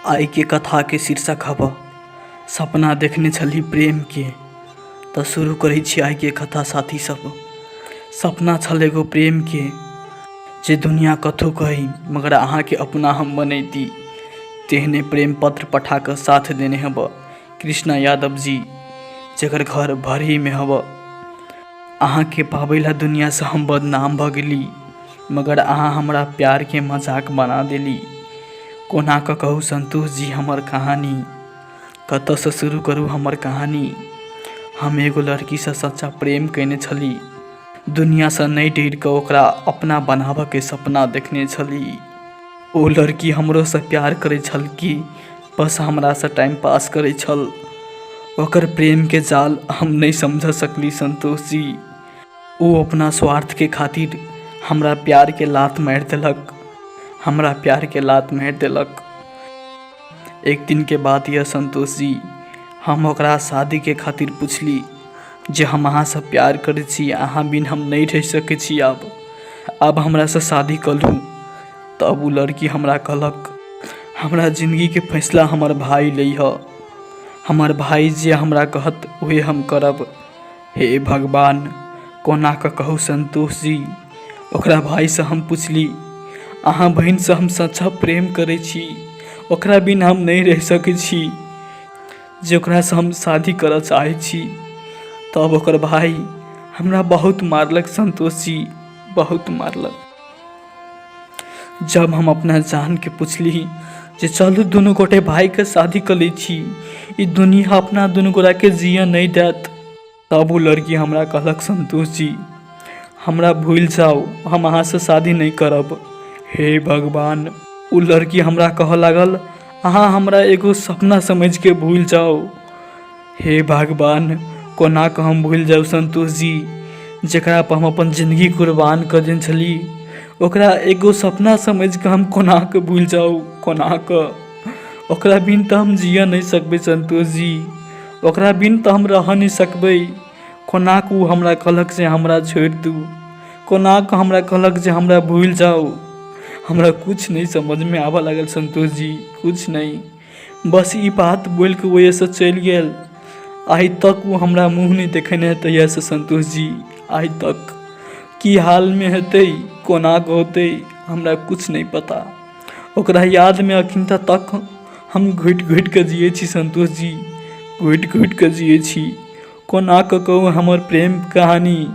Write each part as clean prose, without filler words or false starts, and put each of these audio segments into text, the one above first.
आइ के कथा के शीर्षक हब सपना देखने छली प्रेम के। तो शुरू करै छी आइ के कथा साथी सब। सपना छल एगो प्रेम के जे दुनिया कथो कही मगर अहाँ के अपना हम बनैती। तेहने प्रेम पत्र पठा कर साथ देने हब कृष्णा यादव जी, जकर घर भरही में हब। अहाँ के पाबैला दुनिया से हम बदनाम भ गेली मगर अहाँ हमरा प्यार के मजाक बना देली। कोना क कहू संतोष जी हमर कहानी, कतऽ से शुरू करूँ हमर कहानी। हम एगो लड़की से सच्चा प्रेम कैने छली, दुनिया से नहीं डर के ओकरा अपना बनाबऽ के सपना देखने छली। ओ लड़की हमरो से प्यार करे छल कि बस हमरा से टाइम पास करे छल। ओकर प्रेम के जाल हम नहीं समझ सकली संतोष जी। वो अपना स्वार्थ के खातिर हमरा प्यार के लात मार देलक, हमरा प्यार के लात मार देलक। एक दिन के बात यह संतोष जी, हम ओकरा शादी के खातिर पूछली जे हम अहाँ से प्यार करे छी, अहाँ बिन हम नहीं रह सके छी, अब हमरा से शादी कर लूँ। तब वो लड़की हमरा कहलक हमरा जिंदगी के फैसला हमर भाई लइह, हमर भाई जे हमरा कहत वही हम करब। हे भगवान, कोना क कहू संतोष जी। ओकरा भाई से हम पूछली अहाँ बहन से हम सच्चा प्रेम करे छी, ओकरा बिन हम नहीं रह सके छी, जे ओकरा से हम शादी करऽ चाहे छी। तब ओकर भाई हमरा बहुत मारलक संतोष जी, बहुत मारलक। जब हम अपना जान के पूछली जे चलू दुनू गोटे भाई के शादी कर ले छी, ई दुनिया अपना दुनू गोरा के जिया नहीं देत। तब वो लड़की हमरा कहलक संतोष जी हमरा भूल जाओ, हम अहाँ से शादी नहीं करब। हे भगवान, वो लड़की हमरा कह लागल अहाँ हमरा एगो सपना समझ के भूल जाओ। हे भगवान, कोना क हम भूल जाओ संतोष जी, जकरा पर हम अपन जिंदगी कुर्बान कर देने छली, ओकरा एगो सपना समझ के हम कोना क भूल जाओ। कोना क ओकरा बिन तो हम जिया नहीं सकबै संतोष जी, ओकरा बिन तो हम रह नहीं सकबै। कोना क उ हमरा कहलक से हमरा छोड़ दू, कोना क हमरा कहलक जे हमरा भूल जाओ। हमरा कुछ नहीं समझ में आवा लागल संतोष जी, कुछ नहीं। बस ई बात बोल के वजह से चल गेल। आज तक वो हमरा मुँह नहीं देखने तैया से संतोष जी, आज तक की हाल में हेतै, कोना क होतै, हमरा कुछ नहीं पता। ओकरा याद में अखन तक हम घुट घुट के जिये छी संतोष जी, घुट घुट के जिये छी। कोना क कहू हमर प्रेम कहानी,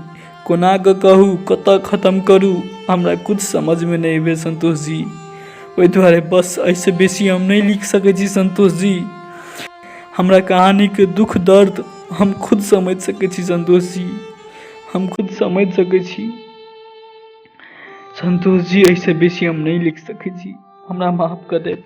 कोना क कहू कतऽ खत्म करूँ, हमरा कुछ समझ में नहीं आवे संतोष जी। ओहि दुआरे बस ऐसे बेसी हम नहीं लिख सके छी संतोष जी। हमरा कहानी के दुख दर्द हम खुद समझ सके छी संतोष जी, हम खुद समझ सके छी संतोष जी। ऐसे बेसी हम नहीं लिख सके छी, हमरा माफ कर देब।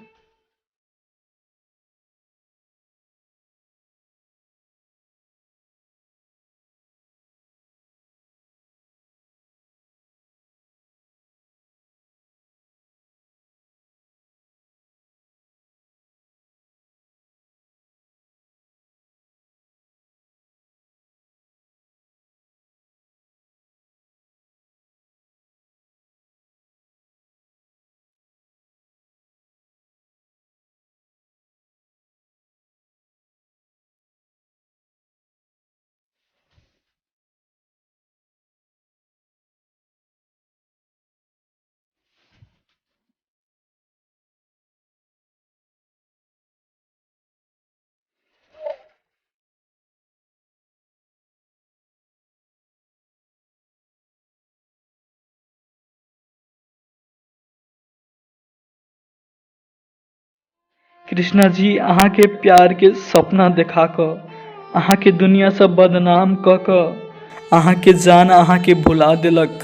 कृष्णा जी, अहाँ के प्यार के सपना देखा क, अहाँ के दुनिया से बदनाम क अहाँ के जान अहाँ के भुला देलक।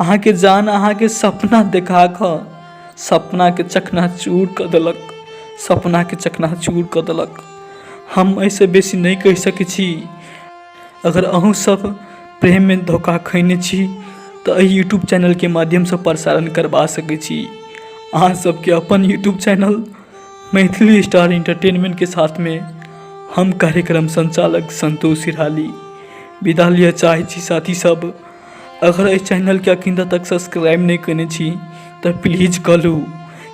अहाँ के जान अहाँ के सपना देखा क सपना के चकनाचूर कर देलक, सपना के चकनाचूर कर देलक। हम ऐसे बेसी नहीं कह सके छी। अगर अहूँ सब प्रेम में धोखा खैने छी तो एहि यूट्यूब चैनल के माध्यम से प्रसारण करवा सके छी। अहाँ सबके अपन YouTube channel Maithili star entertainment के साथ में हम कार्यक्रम संचालक संतोष सिरहाली विदा लिया चाहे छी साथी सब। अगर इस चैनल के अखन तक सब्सक्राइब नहीं करने छी तो प्लीज करू,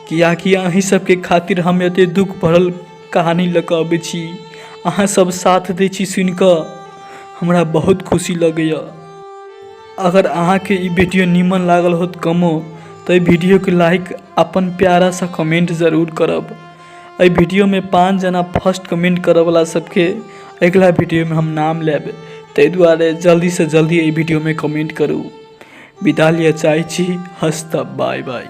कियाकि अहीं सबके खातिर हम एते दुख भरल कहानी लऽ कऽ अबै छी। अहाँ सब साथ दै छी सुनि कऽ हमरा बहुत खुशी लगैया। अगर अहाँके ई वीडियो नीमन लागल होत कमो तो ई वीडियो के लाइक अपन प्यारा सा कमेंट जरूर करब। एहि वीडियो में 5 जना फर्स्ट कमेंट करऽ वाला सबके अगला वीडियो में हम नाम लेब, ताहि दुआरे जल्दी से जल्दी एहि वीडियो में कमेंट करू। विदा लिअ चाहै छी, हस्त बाय बाय।